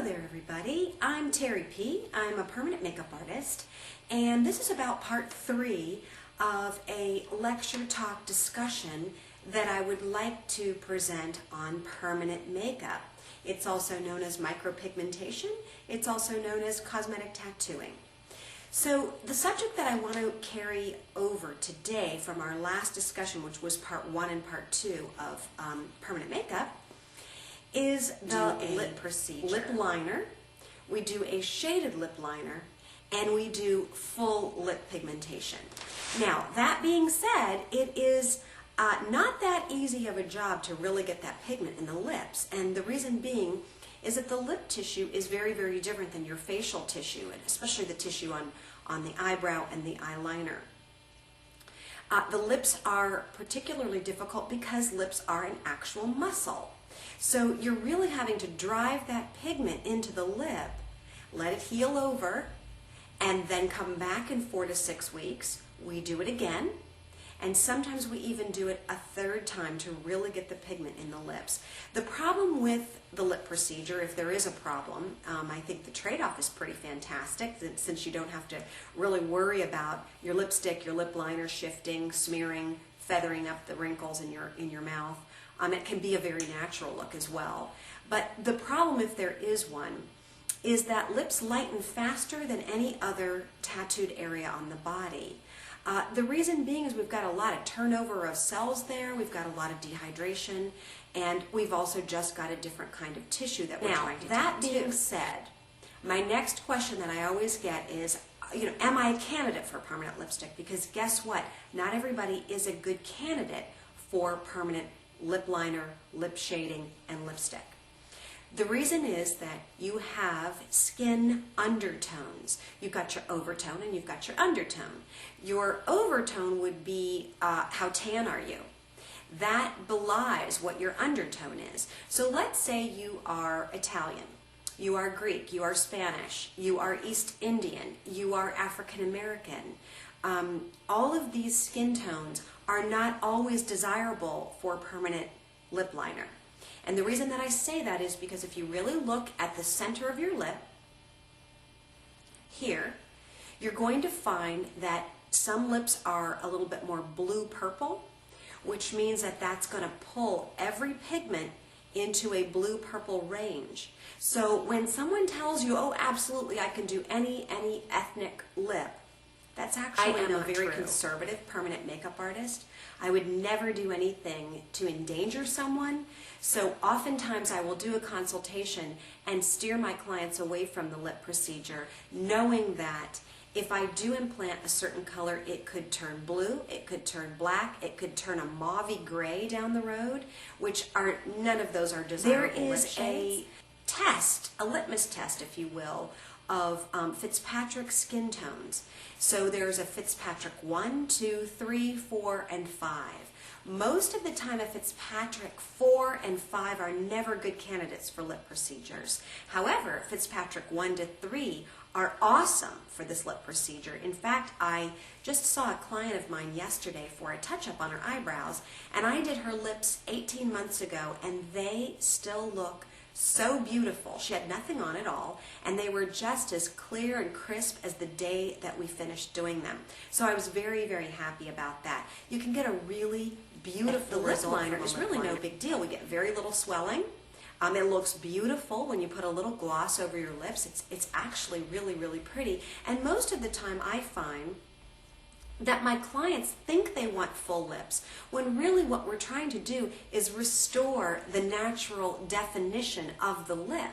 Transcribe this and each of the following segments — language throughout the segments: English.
there everybody, I'm Terri P. I'm a permanent makeup artist, and this is about part 3 of a lecture talk discussion that I would like to present on permanent makeup. It's also known as micropigmentation. It's also known as cosmetic tattooing. So the subject that I want to carry over today from our last discussion, which was part 1 and part 2 of permanent makeup, is the lip procedure. Lip liner. We do a shaded lip liner, and we do full lip pigmentation. Now, that being said, it is not that easy of a job to really get that pigment in the lips, and the reason being is that the lip tissue is very, very different than your facial tissue, and especially the tissue on the eyebrow and the eyeliner. The lips are particularly difficult because lips are an actual muscle. So you're really having to drive that pigment into the lip, let it heal over, and then come back in 4 to 6 weeks. We do it again, and sometimes we even do it a third time to really get the pigment in the lips. The problem with the lip procedure, if there is a problem, I think the trade-off is pretty fantastic since you don't have to really worry about your lipstick, your lip liner shifting, smearing, feathering up the wrinkles in your mouth. It can be a very natural look as well. But the problem, if there is one, is that lips lighten faster than any other tattooed area on the body. The reason being is we've got a lot of turnover of cells there, we've got a lot of dehydration, and we've also just got a different kind of tissue that we're trying to tattoo. That being said, my next question that I always get is, am I a candidate for permanent lipstick? Because guess what? Not everybody is a good candidate for permanent lip liner, lip shading, and lipstick. The reason is that you have skin undertones. You've got your overtone and you've got your undertone. Your overtone would be how tan are you? That belies what your undertone is. So let's say you are Italian, you are Greek, you are Spanish, you are East Indian, you are African American. All of these skin tones are not always desirable for permanent lip liner. And the reason that I say that is because if you really look at the center of your lip, here, you're going to find that some lips are a little bit more blue-purple, which means that that's going to pull every pigment into a blue-purple range. So when someone tells you, oh, absolutely, I can do any ethnic lip, that's actually I'm a very conservative permanent makeup artist. I would never do anything to endanger someone, so oftentimes I will do a consultation and steer my clients away from the lip procedure, knowing that if I do implant a certain color, it could turn blue, it could turn black, it could turn a mauvey gray down the road, which are none of those are desirable. There is a test, a litmus test, if you will, of Fitzpatrick skin tones. So there's a Fitzpatrick 1, 2, 3, 4, and 5. Most of the time a Fitzpatrick 4 and 5 are never good candidates for lip procedures. However, Fitzpatrick 1 to 3 are awesome for this lip procedure. In fact, I just saw a client of mine yesterday for a touch-up on her eyebrows, and I did her lips 18 months ago, and they still look so beautiful. She had nothing on at all, and they were just as clear and crisp as the day that we finished doing them. So I was very, very happy about that. You can get a really beautiful lip liner. It's really no big deal. We get very little swelling. It looks beautiful when you put a little gloss over your lips. It's actually really, really pretty. And most of the time I find that my clients think they want full lips, when really what we're trying to do is restore the natural definition of the lip.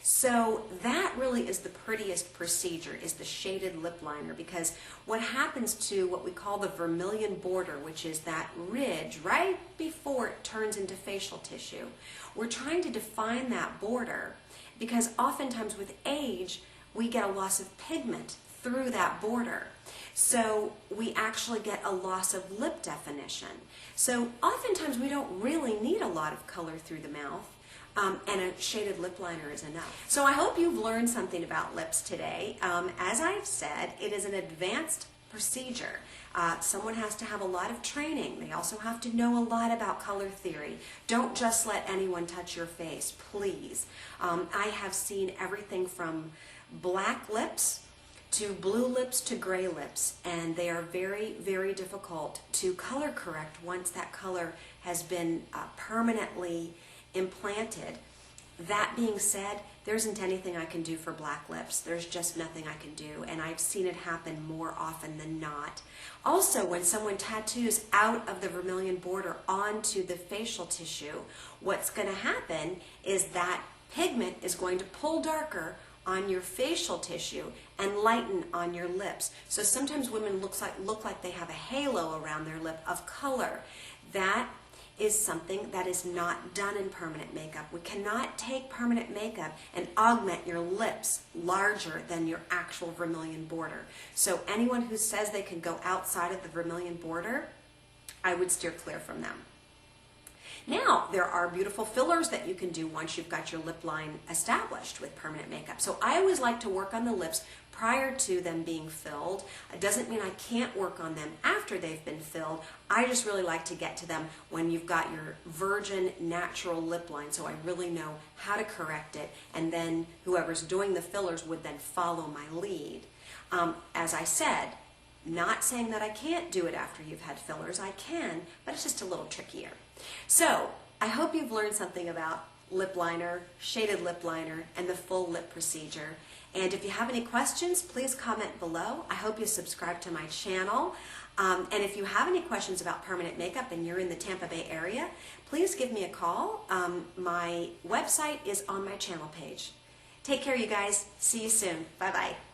So that really is the prettiest procedure, is the shaded lip liner, because what happens to what we call the vermilion border, which is that ridge right before it turns into facial tissue, we're trying to define that border because oftentimes with age we get a loss of pigment through that border. So we actually get a loss of lip definition. So oftentimes we don't really need a lot of color through the mouth, and a shaded lip liner is enough. So I hope you've learned something about lips today. As I've said, it is an advanced procedure. Someone has to have a lot of training. They also have to know a lot about color theory. Don't just let anyone touch your face, please. I have seen everything from black lips to blue lips to gray lips, and they are very, very difficult to color correct once that color has been permanently implanted. That being said, there isn't anything I can do for black lips. There's just nothing I can do, and I've seen it happen more often than not. Also, when someone tattoos out of the vermilion border onto the facial tissue, what's going to happen is that pigment is going to pull darker on your facial tissue and lighten on your lips. So sometimes women look like they have a halo around their lip of color. That is something that is not done in permanent makeup. We cannot take permanent makeup and augment your lips larger than your actual vermilion border. So anyone who says they can go outside of the vermilion border, I would steer clear from them. Now, there are beautiful fillers that you can do once you've got your lip line established with permanent makeup. So I always like to work on the lips prior to them being filled. It doesn't mean I can't work on them after they've been filled. I just really like to get to them when you've got your virgin natural lip line, so I really know how to correct it, and then whoever's doing the fillers would then follow my lead. As I said, not saying that I can't do it after you've had fillers. I can, but it's just a little trickier. So I hope you've learned something about lip liner, shaded lip liner, and the full lip procedure. And if you have any questions, please comment below. I hope you subscribe to my channel. And if you have any questions about permanent makeup and you're in the Tampa Bay area, please give me a call. My website is on my channel page. Take care, you guys. See you soon. Bye-bye.